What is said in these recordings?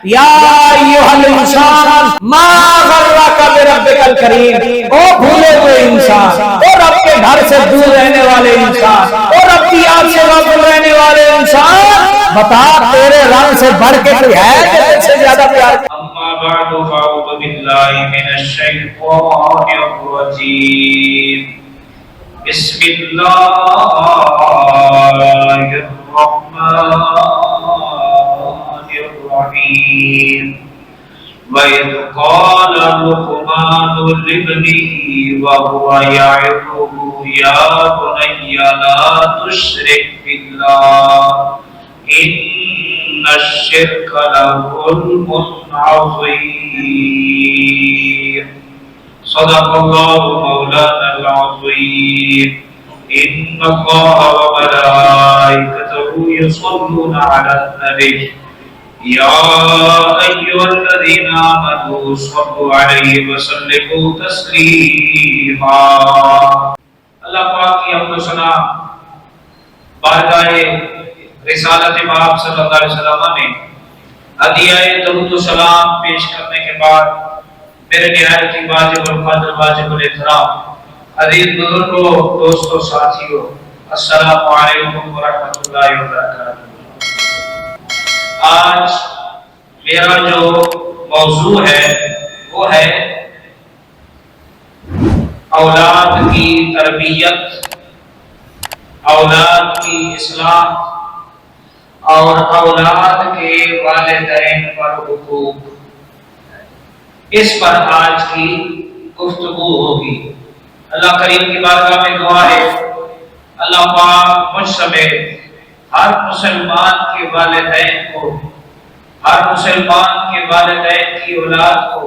یا ایھا الانسان ما غرک بربک الکریم، او بھولے ہوئے انسان، او رب کے گھر سے دور رہنے والے انسان، او رب کی یاد سے غافل رہنے والے انسان، بتا تیرے رب سے بڑھ کے کوئی ہے کہ تجھ سے زیادہ پیار کرے؟ اما بعد فاعوذ باللہ من الشیطان الرجیم، بسم اللہ الرحمن الرحیم۔ وَإِذْ قَالَ لُقْمَانُ لِابْنِهِ وَهُوَ يَعِظُهُ يَا بُنَيَّ لَا تُشْرِكْ بِاللَّهِ إِنَّ الشِّرْكَ لَظُلْمٌ عَظِيمٌ۔ صدق اللہ مولانا العظیم۔ إِنَّ اللَّهَ وَمَلَائِكَتَهُ يُصَلُّونَ عَلَى النَّبِيِّ يَا أَيُّهَا الَّذِينَ آمَنُوا صَلُّوا عَلَيْهِ وَسَلِّمُوا تَسْلِيمًا۔ اللہ پاک کی حمد و ثنا بارگاہ رسالت پاک صلی اللہ علیہ وسلم میں ہدیہ درود و سلام پیش کرنے کے بعد میرے نہایت ہی واجب القدر واجب الاحترام عزیز بزرگوں، دوستوں، ساتھیوں، السلام علیکم ورحمۃ اللہ وبرکاتہ۔ آج میرا جو موضوع ہے وہ ہے اولاد کی تربیت، اولاد کی اصلاح اور اولاد کے والدین پر حقوق، اس پر آج کی گفتگو ہوگی۔ اللہ کریم کی بارگاہ میں دعا ہے اللہ پاک مجھ سمیت ہر مسلمان کے والدین کو، ہر مسلمان کے والدین کی اولاد کو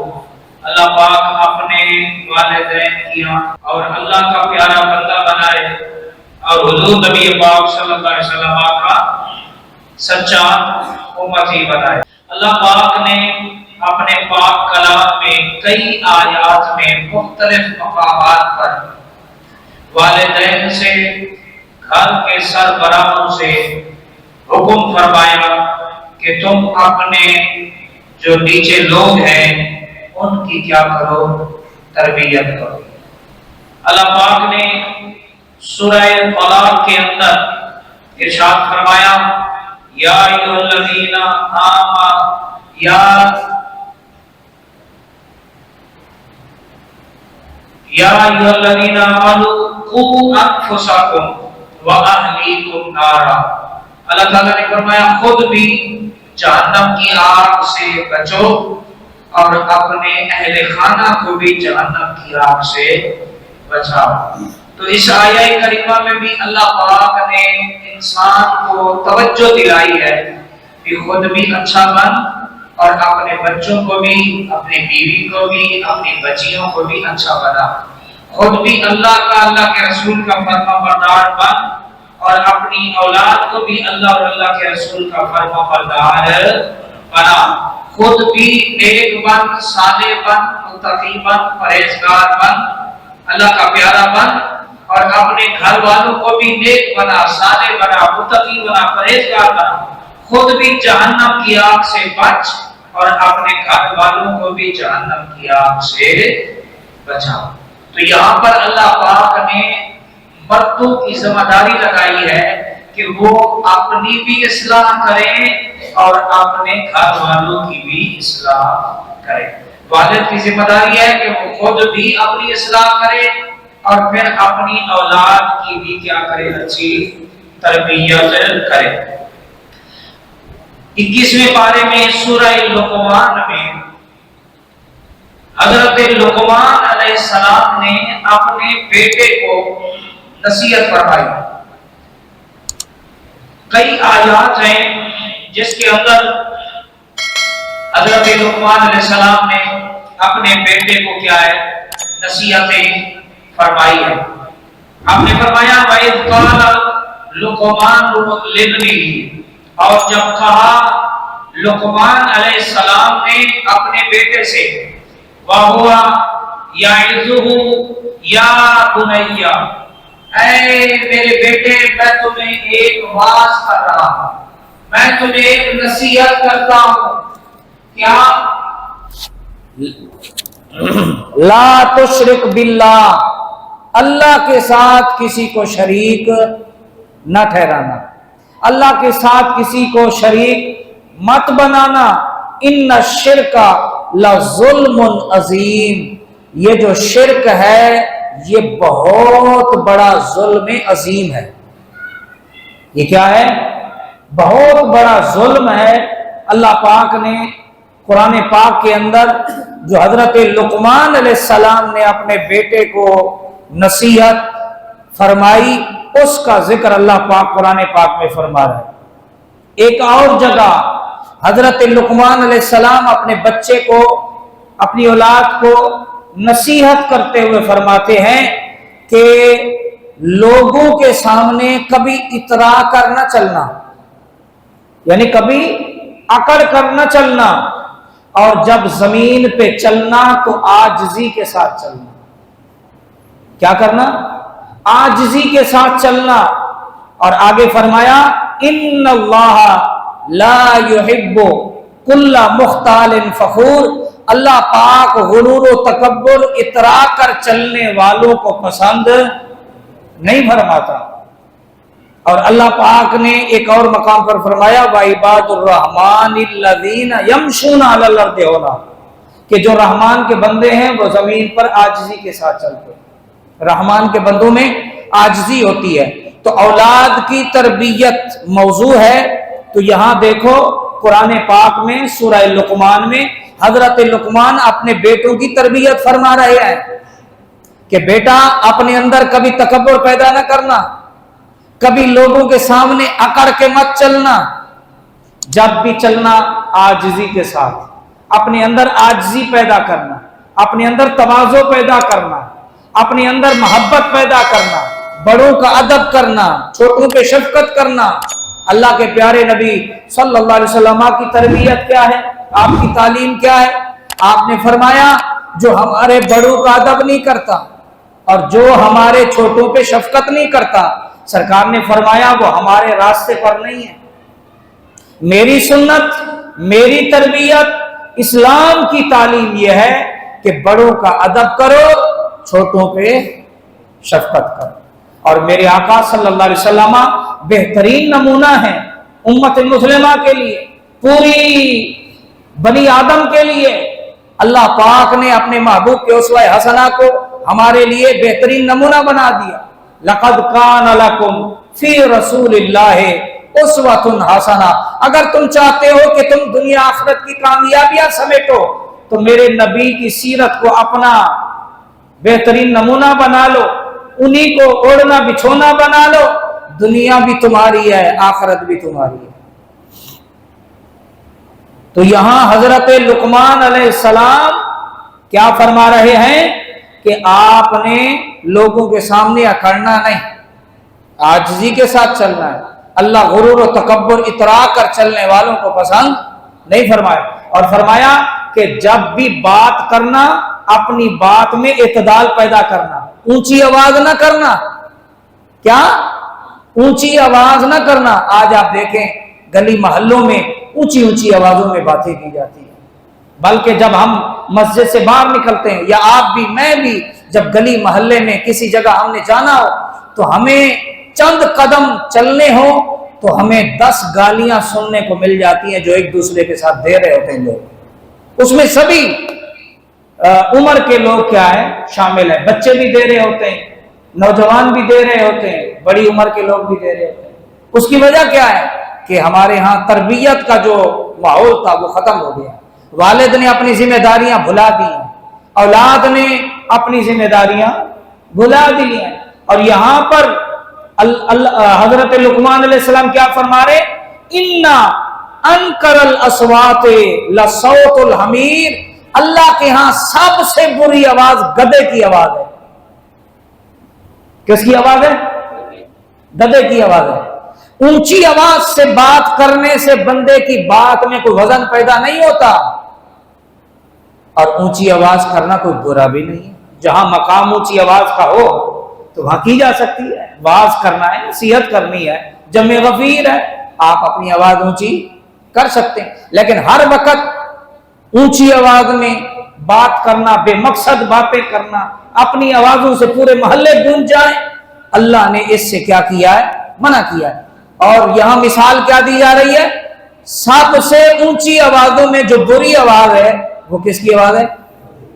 اللہ پاک اپنے والدین کی اور اللہ کا پیارا بندہ بنائے اور حضور نبی پاک صلی اللہ علیہ وسلم کا سچا امتی بنائے۔ اللہ پاک نے اپنے پاک کلام میں کئی آیات میں مختلف مقامات پر والدین سے، گھر کے سربراہوں سے حکم فرمایا کہ تم اپنے جو نیچے لوگ ہیں ان کی کیا کرو؟ تربیت کرو۔ اللہ پاک نے سورہ طلاق کے اندر ارشاد فرمایا یا ایھا الذین آمنوا قوا انفسکم واہلیکم نارا۔ اللہ تعالیٰ نے فرمایا خود بھی جہنم کی آگ سے بچو اور اپنے اہل خانہ کو بھی جہنم کی آگ سے بچاؤ۔ تو اس آیہ کریمہ میں بھی اللہ پاک نے انسان کو توجہ دلائی ہے کہ خود بھی اچھا بن اور اپنے بچوں کو بھی، اپنی بیوی کو بھی، اپنی بچیوں کو بھی اچھا بنا۔ خود بھی اللہ کا، اللہ کے رسول کا فرما بردار بن اور اپنی اولاد کو بھی اللہ اور اللہ کے رسول کا فرما بردار بنا۔ خود بھی نیک بن، صالح بن، متقی بن، پرہیزگار بن، اللہ کا پیارا بن اور اپنے گھر والوں کو بھی نیک بنا، صالح بنا، متقی بنا، پرہیزگار بنا۔ خود بھی جہنم کی آگ سے بچ اور اپنے گھر والوں کو بھی جہنم کی آگ سے بچاؤ۔ تو یہاں پر اللہ پاک نے مردوں کی ذمہ داری لگائی ہے کہ وہ اپنی بھی اصلاح کریں اور اپنے گھر والوں کی بھی اصلاح کریں۔ والد کی ذمہ داری ہے کہ وہ خود بھی اپنی اصلاح کرے اور پھر اپنی اولاد کی بھی کیا کرے؟ اچھی تربیت کرے۔ 21ویں پارے میں سورہ لقمان میں حضرت لقمان علیہ السلام نے اپنے بیٹے کو نصیحت فرمائی۔ کئی آیات ہیں جس کے اندر حضرت لقمان علیہ السلام نے اپنے بیٹے کو کیا ہے؟ نصیحتیں فرمائی ہے۔ آپ نے فرمایا وَإِذْ قَالَ لُقْمَانُ لِابْنِهِ، اور جب کہا لقمان علیہ السلام نے اپنے بیٹے سے وَهُوَ يَعِظُهُ يَا بُنَيَّ، اے میرے بیٹے میں تمہیں ایک واعظ کر رہا ہوں، میں تمہیں ایک نصیحت کرتا ہوں۔ ला तुशरिक बिल्लाह, अल्लाह के साथ किसी को शरीक न ठहराना, अल्लाह के साथ किसी को शरीक मत बनाना। इन्ना शिरका ला जुल्मुन अजीम, ये जो शिरक है ये बहुत बड़ा जुल्म अजीम है। ये क्या है? बहुत बड़ा जुल्म है। अल्लाह पाक ने कुरान पाक के अंदर जो हजरत लुकमान अलैहिस्सलाम ने अपने बेटे को नसीहत फरमाई, उसका जिक्र अल्लाह पाक कुरान पाक में फरमा रहा है। एक और जगह हजरत लुकमान अलैहिस्सलाम अपने बच्चे को, अपनी औलाद को नसीहत करते हुए फरमाते हैं कि लोगों के सामने कभी इतरा कर न चलना, यानी कभी अकड़ कर न चलना, और जब जमीन पे चलना तो आजिजी के साथ चलना। क्या करना? आजिजी के साथ चलना। और आगे फरमाया इन्नल्लाह ला युहिब्बु कुल्ला मुख्तालिन फखूर, अल्लाह पाक गुरूर व तकब्बुर, इतरा कर चलने वालों को पसंद नहीं फरमाता। और अल्लाह पाक ने एक और मकाम पर फरमाया व इबादुर रहमानिल्लज़ीना यमशूना अलल अर्दि हौना, कि जो रहमान के बंदे हैं वो जमीन पर आजिजी के साथ चलते हैं। रहमान के बंदों में आजिजी होती है। तो औलाद की तरबियत मौजू है। तो यहां देखो कुरान पाक में सूरह लुकमान में हजरत लुकमान अपने बेटों की तरबियत फरमा रहे हैं कि बेटा अपने अंदर कभी तकब्बुर पैदा न करना, कभी लोगों के सामने अकड़ के मत चलना, जब भी चलना आजिजी के साथ, अपने अंदर आजिजी पैदा करना, अपने अंदर तवाज़ो पैदा करना, अपने अंदर मोहब्बत पैदा करना, बड़ों का अदब करना, छोटों पे शफकत करना। अल्लाह के प्यारे नबी सल्लल्लाहु अलैहि वसल्लम की तरबियत क्या है, आपकी तालीम क्या है? आपने फरमाया जो हमारे बड़ों का अदब नहीं करता और जो हमारे छोटों पे शफकत नहीं करता, सरकार ने फरमाया वो हमारे रास्ते पर नहीं है। मेरी सुन्नत, मेरी तरबियत, इस्लाम की तालीम यह है कि बड़ों का अदब करो, छोटों पे शफकत करो। और मेरे आका सल्लल्लाहु अलैहि वसल्लम बेहतरीन नमूना है उम्मत मुस्लिमा के लिए, पूरी बनी आदम के लिए। अल्लाह पाक ने अपने महबूब के उसवा हसना को हमारे लिए बेहतरीन नमूना बना दिया। लक़द कान लकुम फी रसूलिल्लाहि उस्वतुन हसना। अगर तुम चाहते हो कि तुम दुनिया आखिरत की कामयाबियां समेटो तो मेरे नबी की सीरत को अपना बेहतरीन नमूना बना लो, उन्हीं को ओढ़ना बिछोना बना लो। दुनिया भी तुम्हारी है, आखिरत भी तुम्हारी है। तो यहां हजरत लुकमान अलैहिस्सलाम क्या फरमा रहे हैं कि आपने लोगों के सामने अकड़ना नहीं, आजिजी के साथ चलना है। अल्लाह गुरूर और तकब्बुर, इतरा कर चलने वालों को पसंद नहीं फरमाया। और फरमाया कि जब भी बात करना अपनी बात में इतदाल पैदा करना, ऊंची आवाज ना करना। क्या? ऊंची आवाज ना करना। आज आप देखें गली मोहल्लों में ऊंची ऊंची आवाजों में बातें की जाती है, बल्कि जब हम मस्जिद से बाहर निकलते हैं, या आप भी मैं भी जब गली मोहल्ले में किसी जगह हमने जाना हो तो हमें चंद कदम चलने हो तो हमें 10 गालियां सुनने को मिल जाती हैं जो एक दूसरे के साथ दे रहे होते हैं लोग। उसमें सभी उम्र के लोग क्या है शामिल है, बच्चे भी दे रहे होते हैं, नौजवान भी दे रहे होते हैं, बड़ी उम्र के लोग भी दे रहे होते हैं। उसकी वजह क्या है कि हमारे यहाँ तरबियत का जो माहौल था वो खत्म हो गया। वालिद ने अपनी जिम्मेदारियां भुला दी, औलाद ने अपनी जिम्मेदारियां भुला दी हैं। और यहां पर हजरत लुकमान अलैहिस्सलाम क्या फरमा रहे? इन्ना अनकरल अस्वाते लसौतुल हमीर, अल्लाह के यहां सबसे बुरी आवाज गधे की आवाज है। किसकी आवाज है? गधे की आवाज है। ऊंची आवाज से बात करने से बंदे की बात में कोई वजन पैदा नहीं होता, और ऊंची आवाज करना कोई बुरा भी नहीं है। जहां मकाम ऊंची आवाज का हो तो वहां की जा सकती है, वाज करना है, नसीहत करनी है, जमे गफीर है, आप अपनी आवाज ऊंची कर सकते हैं। लेकिन हर वक्त ऊंची आवाज में बात करना, बेमकसद बातें करना, अपनी आवाजों से पूरे मोहल्ले गूंज जाए, अल्लाह ने इससे क्या किया है? मना किया है। और यहां मिसाल क्या दी जा रही है? सबसे ऊंची आवाजों में जो बुरी आवाज है वो किसकी आवाज है?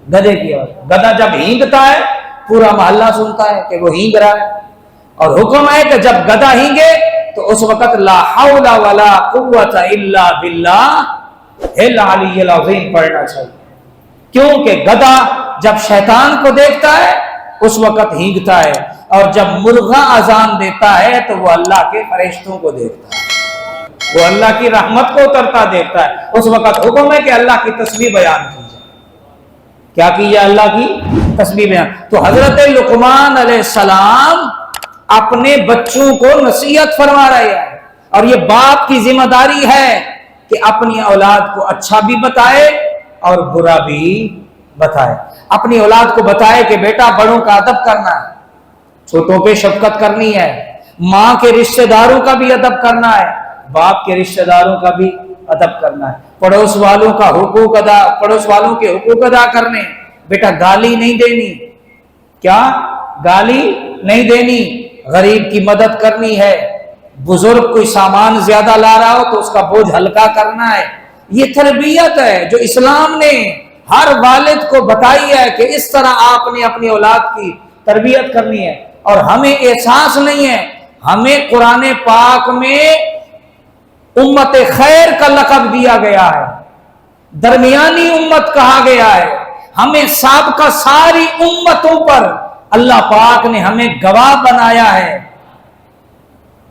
गधे की आवाज। गधा जब हींगता है पूरा मोहल्ला सुनता है कि वो हींग रहा है, और हुक्म है कि जब गधा हींगे तो उस वक्त ला हौला वला कुव्वता इल्ला बिल्लाह हिल अलिय्यिल अज़ीम पढ़ना चाहिए। क्योंकि गधा जब शैतान को देखता है उस वक्त हींगता है, और जब मुर्गा अजान देता है तो वो अल्लाह के फरिश्तों को देखता है, वो अल्लाह की रहमत को उतरता देखता है। उस वक्त हुक्म है कि अल्लाह की तस्बीह बयान की जाए। क्या की जाए? अल्लाह की तस्बीह बयान। तो हजरत लुकमान अलैहिस्सलाम अपने बच्चों को नसीहत फरमा रहे हैं, और ये बाप की जिम्मेदारी है कि अपनी औलाद को अच्छा भी बताए और बुरा भी बताए। अपनी औलाद को बताए कि बेटा बड़ों का अदब करना है, छोटों पे शफकत करनी है, माँ के रिश्तेदारों का भी अदब करना है, बाप के रिश्तेदारों का भी अदब करना है, पड़ोस वालों का हुकूक अदा, पड़ोस वालों के हुकूक अदा करने। बेटा गाली नहीं देनी, क्या गाली नहीं देनी, गरीब की मदद करनी है, बुजुर्ग कोई सामान ज्यादा ला रहा हो तो उसका बोझ हल्का करना है। ये तरबियत है जो इस्लाम ने हर वालिद को बताई है कि इस तरह आपने अपनी औलाद की तरबियत करनी है। और हमें एहसास नहीं है, हमें कुरान पाक में उम्मत खैर का लक़ब दिया गया है, दरमियानी उम्मत कहा गया है। हमें साबका सारी उम्मतों पर अल्लाह पाक ने हमें गवाह बनाया है,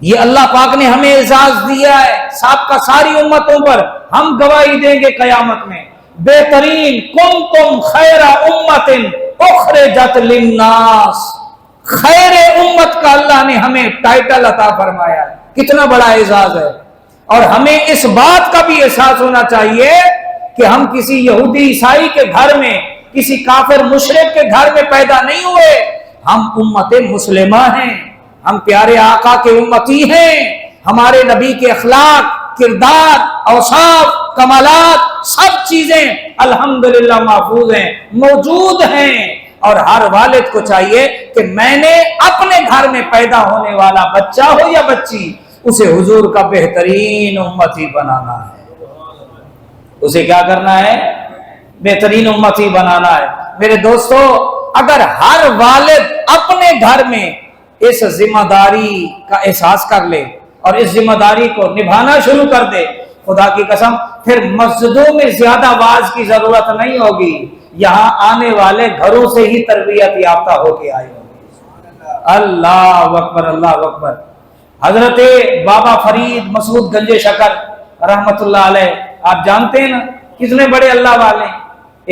ये अल्लाह पाक ने हमें एजाज दिया है। साबका सारी उम्मतों पर हम गवाही देंगे कयामत में, बेहतरीन कुंतुम खैरा उम्मतिन उखरिजत लिन्नास, खैरे उम्मत का अल्लाह ने हमें टाइटल अता फरमाया है। कितना बड़ा एजाज है। और हमें इस बात का भी एहसास होना चाहिए कि हम किसी यहूदी ईसाई के घर में, किसी काफिर मुशरिक के घर में पैदा नहीं हुए, हम उम्मत मुस्लिमा हैं, हम प्यारे आका के उम्मती हैं। हमारे नबी के अखलाक, किरदार, औसाफ, कमालात, सब चीजें अल्हम्दुलिल्लाह महफूज हैं, मौजूद हैं। और हर वालिद को चाहिए कि मैंने अपने घर में पैदा होने वाला बच्चा हो या बच्ची, उसे हुजूर का बेहतरीन उम्मती बनाना है। उसे क्या करना है? बेहतरीन उम्मती बनाना है। मेरे दोस्तों, अगर हर वालिद अपने घर में इस जिम्मेदारी का एहसास कर ले और इस जिम्मेदारी को निभाना शुरू कर दे, खुदा की कसम फिर मस्जिदों में ज्यादा वाज की जरूरत नहीं होगी, यहां आने वाले घरों से ही तरबियत याफ्ता होके आए होंगे। अल्लाह अकबर, अल्लाह अकबर। हजरत बाबा फरीद मसूद गंजे शकर रहमतुल्लाह अलैह, आप जानते हैं ना कितने बड़े अल्लाह वाले।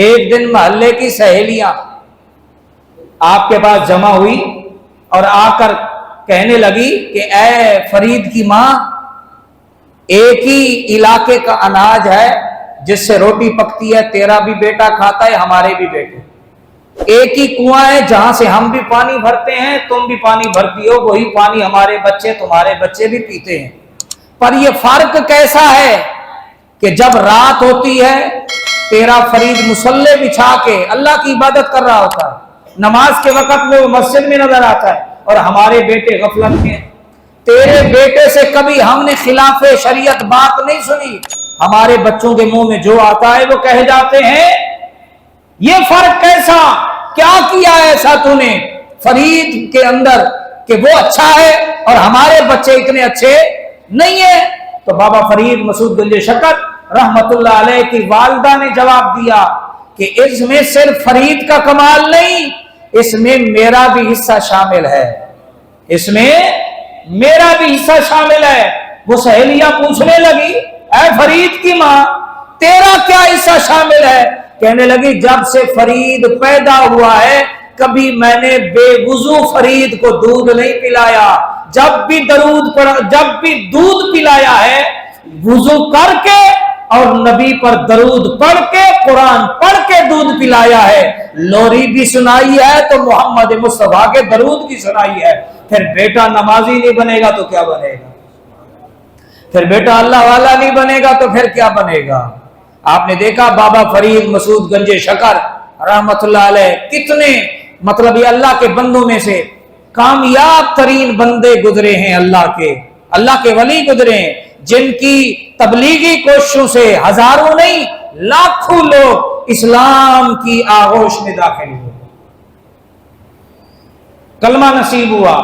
एक दिन मोहल्ले की सहेलियां आपके पास जमा हुई और आकर कहने लगी कि ऐ फरीद की मां, एक ही इलाके का अनाज है जिससे रोटी पकती है, तेरा भी बेटा खाता है, हमारे भी बेटे, एक ही कुआं है जहां से हम भी पानी भरते हैं, तुम भी पानी भरती हो, वही पानी हमारे बच्चे तुम्हारे बच्चे भी पीते हैं। पर यह फर्क कैसा है कि जब रात होती है तेरा फरीद मुसल्ले बिछा के अल्लाह की इबादत कर रहा होता है, नमाज के वक्त में वो मस्जिद में नजर आता है, और हमारे बेटे गफलत में। तेरे बेटे से कभी हमने खिलाफे शरीयत बात नहीं सुनी, हमारे बच्चों के मुंह में जो आता है वो कह जाते हैं। ये फर्क कैसा? क्या किया ऐसा तूने फरीद के अंदर कि वो अच्छा है और हमारे बच्चे इतने अच्छे नहीं है? तो बाबा फरीद मसूद गंजे शकर रहमतुल्लाह अलैह की वालिदा ने जवाब दिया कि इसमें सिर्फ फरीद का कमाल नहीं, इसमें मेरा भी हिस्सा शामिल है, इसमें मेरा भी हिस्सा शामिल है। वो सहेलियां पूछने लगी, ऐ फरीद की मां, तेरा क्या हिस्सा शामिल है? कहने लगी, जब से फरीद पैदा हुआ है कभी मैंने बेवुजू फरीद को दूध नहीं पिलाया, जब भी दूध पिलाया है वुजू करके और नबी पर दरूद पढ़ के, कुरान पढ़ के दूध पिलाया है। लोरी भी सुनाई है तो मोहम्मद मुस्तफा के दरूद की सुनाई है। फिर बेटा नमाजी नहीं बनेगा तो क्या बनेगा? फिर बेटा अल्लाह वाला नहीं बनेगा तो फिर क्या बनेगा? आपने देखा बाबा फरीद मसूद गंजे शकर रहमतुल्लाह अलैह कितने मतलब ये अल्लाह के बंदों में से कामयाब तरीन बंदे गुजरे हैं, अल्लाह के वली गुजरे हैं, जिनकी तबलीगी कोशिशों से हजारों नहीं लाखों लोग इस्लाम की आगोश में दाखिल हुए, कलमा नसीब हुआ।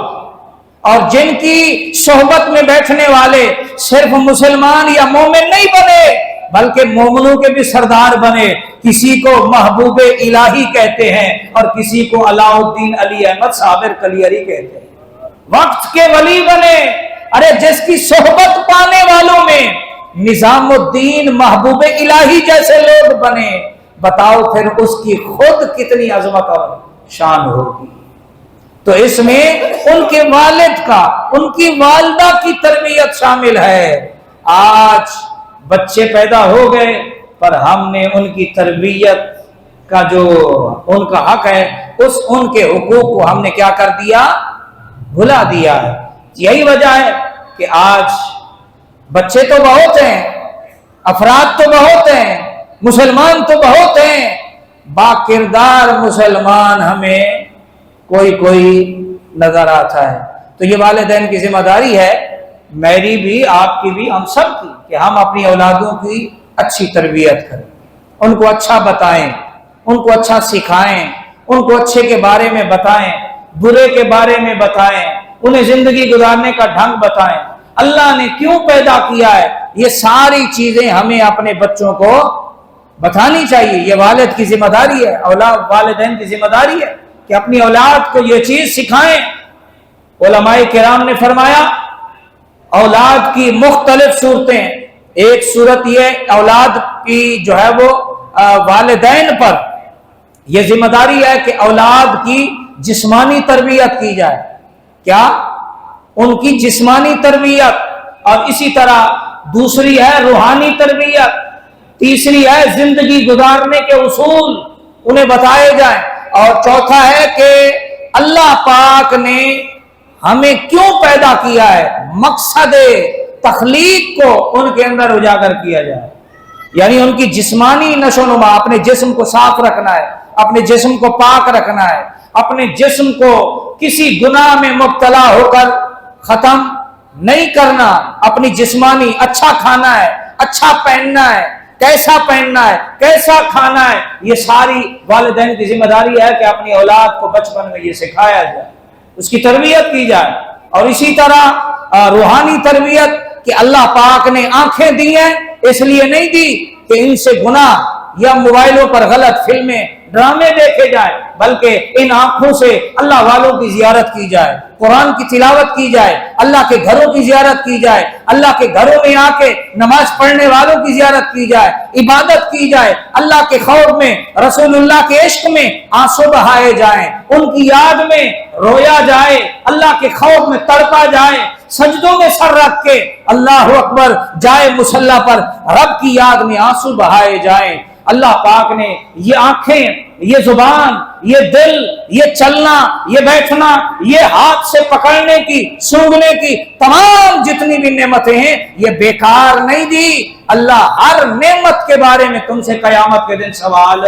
और जिनकी सोहबत में बैठने वाले सिर्फ मुसलमान या मोमिन नहीं बने बल्कि मोमिनों के भी सरदार बने। किसी को महबूबे इलाही कहते हैं और किसी को अलाउद्दीन अली अहमद साबिर कलियरी कहते हैं, वक्त के वली बने। अरे जिसकी सोहबत पाने वालों में निजामुद्दीन महबूबे इलाही जैसे लोग बने, बताओ फिर उसकी खुद कितनी अजमत और शान होगी। तो इसमें उनके वालिद का, उनकी वालदा की तरबियत शामिल है। आज बच्चे पैदा हो गए पर हमने उनकी तरबियत का जो उनका हक है उनके हुकूक को हमने क्या कर दिया, भुला दिया है। यही वजह है कि आज बच्चे तो बहुत हैं, अफराद तो बहुत हैं, मुसलमान तो बहुत हैं, बाकिरदार मुसलमान हमें कोई कोई नजर आता है। तो ये वालिदैन की जिम्मेदारी है, मेरी भी, आपकी भी, हम सब की, कि हम अपनी औलादों की अच्छी तरबियत करें, उनको अच्छा बताएं, उनको अच्छा सिखाएं, उनको अच्छे के बारे में बताएं, बुरे के बारे में बताएं, उन्हें जिंदगी गुजारने का ढंग बताएं, अल्लाह ने क्यों पैदा किया है, ये सारी चीजें हमें अपने बच्चों को बतानी चाहिए। ये वालिद की जिम्मेदारी है, वालिदैन की जिम्मेदारी है कि अपनी औलाद को ये चीज सिखाएं। उलमाए किराम ने फरमाया औलाद की मुख्तलिफ सूरतें, एक सूरत ये औलाद की जो है वो वालिदैन पर यह जिम्मेदारी है कि औलाद की जिस्मानी तरबियत की जाए, क्या उनकी जिस्मानी तरबियत, और इसी तरह दूसरी है रूहानी तरबियत, तीसरी है जिंदगी गुजारने के उसूल उन्हें बताए जाएं, और चौथा है कि अल्लाह पाक ने हमें क्यों पैदा किया है, मकसद तखलीक को उनके अंदर उजागर किया जाए। यानी उनकी जिस्मानी नशोनुमा, अपने जिस्म को साफ रखना है, अपने जिस्म को पाक रखना है, अपने जिस्म को किसी गुनाह में मुब्तला होकर खत्म नहीं करना, अपनी जिस्मानी अच्छा खाना है, अच्छा पहनना है, कैसा पहनना है, कैसा खाना है, ये सारी वालिदैन की जिम्मेदारी है कि अपनी औलाद को बचपन में ये सिखाया जाए, उसकी तरबियत की जाए। और इसी तरह रूहानी तरबियत कि अल्लाह पाक ने आंखें दी हैं, इसलिए नहीं दी कि इनसे गुनाह या मोबाइलों पर गलत फिल्में ड्रामे देखे जाए, बल्कि इन आंखों से अल्लाह वालों की जियारत की जाए, कुरान की तिलावत की जाए, अल्लाह के घरों की जियारत की जाए, अल्लाह के घरों में आके नमाज पढ़ने वालों की जियारत की जाए, इबादत की जाए, अल्लाह के खौफ में, रसूलुल्लाह के इश्क में आंसू बहाए जाएं, उनकी याद में रोया जाए, अल्लाह के खौफ में तड़पा जाए, सजदों में सर रख के अल्लाह अकबर जाए मुसल्ला पर रब की याद में आंसू बहाए जाएं। अल्लाह पाक ने ये आंखें, ये जुबान, ये दिल, ये चलना, ये बैठना, ये हाथ से पकड़ने की, सूंघने की तमाम जितनी भी नेमतें हैं ये बेकार नहीं दी। अल्लाह हर नेमत के बारे में तुमसे कयामत के दिन सवाल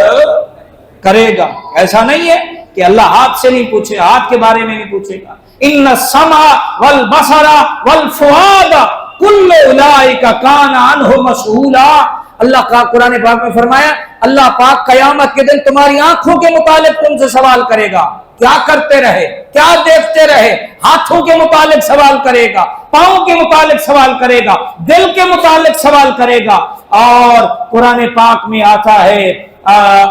करेगा। ऐसा नहीं है कि अल्लाह हाथ से नहीं पूछे, हाथ के बारे में नहीं पूछेगा। इन्ना समा वल बसरा वल फुआदा कुल्लु उलाइका काना अन्हु मसऊला। अल्लाह का कुरान पाक में फरमाया अल्लाह पाक कयामत के दिन तुम्हारी आंखों के मुतालिक तुमसे सवाल करेगा, क्या करते रहे, क्या देखते रहे, हाथों के मुतालिक सवाल करेगा, पांव के मुतालिक सवाल करेगा, दिल के मुतालिक सवाल करेगा। और कुरान पाक में आता है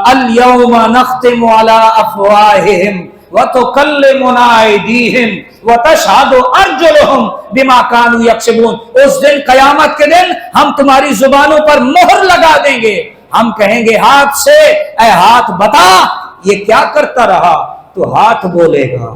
अल यौमा नख्तिमु अला अफवाहिहिम व तुकल्लिमुना अयदीहिम व तशहदु अर्जुलुहुम बिमा कानू यक्सिबून। उस दिन कयामत के दिन हम तुम्हारी जुबानों पर मोहर लगा देंगे, हम कहेंगे हाथ से ऐ हाथ बता ये क्या करता रहा, तो हाथ बोलेगा,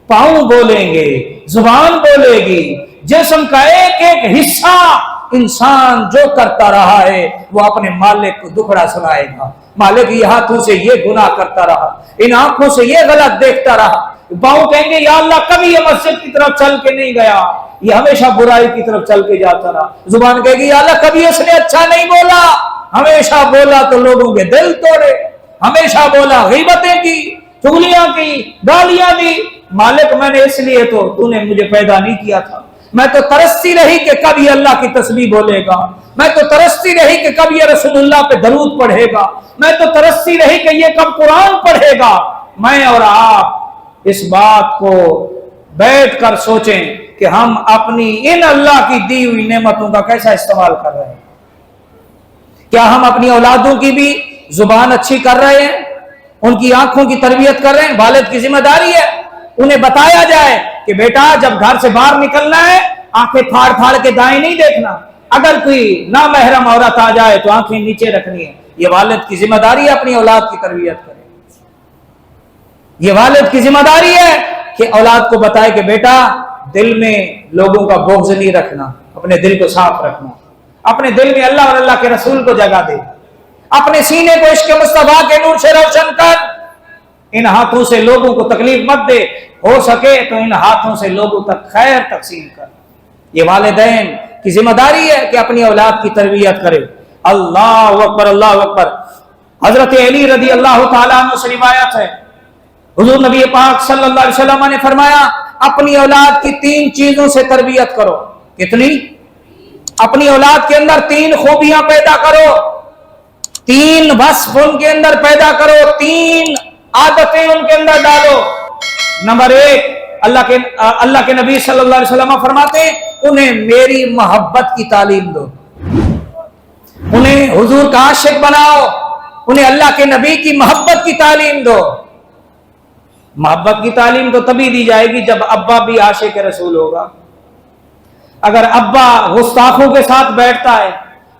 पांव बोलेंगे, जुबान बोलेगी, जिस्म का एक एक हिस्सा इंसान जो करता रहा है वो अपने मालिक को दुखड़ा सुनाएगा। मालिक ये हाथों से ये गुनाह करता रहा, इन आंखों से ये गलत देखता रहा। पांव कहेंगे या अल्लाह कभी ये मस्जिद की तरफ चल के नहीं गया, ये हमेशा बुराई की तरफ चल के जाता रहा। जुबान कहेगी या अल्लाह कभी उसने अच्छा नहीं बोला, ہمیشہ بولا تو لوگوں کے دل توڑے، ہمیشہ بولا غیبتیں کی، چغلیاں کی، گالیاں دی۔ مالک میں نے اس لیے تو نے مجھے پیدا نہیں کیا تھا، میں تو ترستی رہی کہ کب یہ اللہ کی تسبیح بولے گا، میں تو ترستی رہی کہ کب یہ رسول اللہ پہ درود پڑھے گا، میں تو ترستی رہی کہ یہ کب قرآن پڑھے گا۔ میں اور آپ اس بات کو بیٹھ کر سوچیں کہ ہم اپنی ان اللہ کی دی ہوئی نعمتوں کا کیسا استعمال کر رہے ہیں۔ کیا ہم اپنی اولادوں کی بھی زبان اچھی کر رہے ہیں، ان کی آنکھوں کی تربیت کر رہے ہیں؟ والد کی ذمہ داری ہے انہیں بتایا جائے کہ بیٹا جب گھر سے باہر نکلنا ہے آنکھیں پھاڑ پھاڑ کے دائیں نہیں دیکھنا، اگر کوئی نامحرم عورت آ جائے تو آنکھیں نیچے رکھنی ہے۔ یہ والد کی ذمہ داری ہے اپنی اولاد کی تربیت کرے، یہ والد کی ذمہ داری ہے کہ اولاد کو بتائے کہ بیٹا دل میں لوگوں کا بغض نہیں رکھنا، اپنے دل کو صاف رکھنا، اپنے دل میں اللہ اور اللہ کے رسول کو جگہ دے، اپنے سینے کو عشق مصطفیٰ کے نور سے روشن کر، ان ہاتھوں سے لوگوں کو تکلیف مت دے، ہو سکے تو ان ہاتھوں سے لوگوں تک خیر تقسیم کر۔ یہ والدین کی ذمہ داری ہے کہ اپنی اولاد کی تربیت کرے۔ اللہ اکبر، اللہ اکبر۔ حضرت علی رضی اللہ تعالیٰ عنہ سے روایت ہے، حضور نبی پاک صلی اللہ علیہ وسلم نے فرمایا اپنی اولاد کی 3 چیزوں سے تربیت کرو۔ کتنی؟ اپنی اولاد کے اندر 3 خوبیاں پیدا کرو، 3 وصف ان کے اندر پیدا کرو، 3 عادتیں ان کے اندر ڈالو۔ نمبر 1، اللہ کے نبی صلی اللہ علیہ وسلم فرماتے ہیں انہیں میری محبت کی تعلیم دو، انہیں حضور کا عاشق بناؤ، انہیں اللہ کے نبی کی محبت کی تعلیم دو۔ محبت کی تعلیم تو تبھی دی جائے گی جب ابا بھی عاشق رسول ہوگا۔ اگر ابا گستاخوں کے ساتھ بیٹھتا ہے،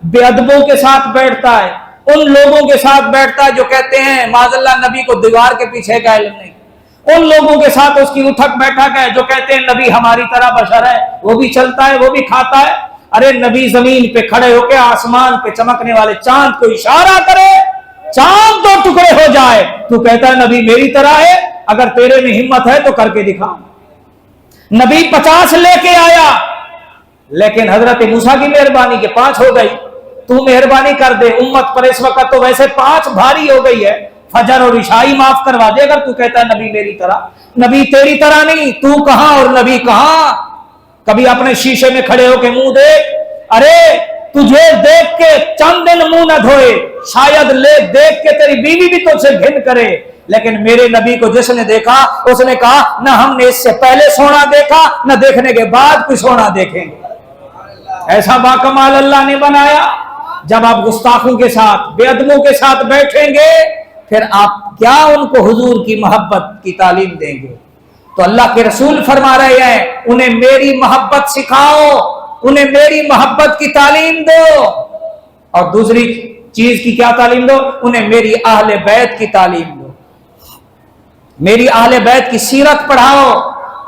بے ادبوں کے ساتھ بیٹھتا ہے، ان لوگوں کے ساتھ بیٹھتا ہے جو کہتے ہیں معاذ اللہ نبی کو دیوار کے پیچھے کا علم نہیں، ان لوگوں کے ساتھ اس کی اٹھک بیٹھک ہے جو کہتے ہیں نبی ہماری طرح بشر ہے، وہ بھی چلتا ہے وہ بھی کھاتا ہے۔ ارے نبی زمین پہ کھڑے ہو کے آسمان پہ چمکنے والے چاند کو اشارہ کرے، چاند 2 ٹکڑے ہو جائے، تو کہتا ہے نبی میری طرح ہے؟ اگر تیرے میں ہمت ہے تو کر کے دکھا۔ نبی 50 لے کے آیا، لیکن حضرت موسیٰ کی مہربانی کے 5 ہو گئی، تو مہربانی کر دے، امت پر اس وقت تو ویسے 5 بھاری ہو گئی ہے، فجر اور عشائی معاف کروا دے اگر تو کہتا ہے نبی میری طرح۔ نبی تیری طرح نہیں، تو کہاں اور نبی کہاں؟ کبھی اپنے شیشے میں کھڑے ہو کے منہ دیکھ، ارے تجھے دیکھ کے چند دن منہ نہ دھوئے، شاید دیکھ کے تیری بیوی بھی تجھ سے گھن کرے، لیکن میرے نبی کو جس نے دیکھا اس نے کہا نہ ہم نے اس سے پہلے سونا دیکھا نہ دیکھنے کے بعد کوئی سونا دیکھیں گے۔ ایسا باکمال اللہ نے بنایا۔ جب آپ گستاخوں کے ساتھ بے ادبوں کے ساتھ بیٹھیں گے پھر آپ کیا ان کو حضور کی محبت کی تعلیم دیں گے؟ تو اللہ کے رسول فرما رہے ہیں انہیں میری محبت سکھاؤ، انہیں میری محبت کی تعلیم دو، اور دوسری چیز کی کیا تعلیم دو؟ انہیں میری اہل بیت کی تعلیم دو، میری اہل بیت کی سیرت پڑھاؤ،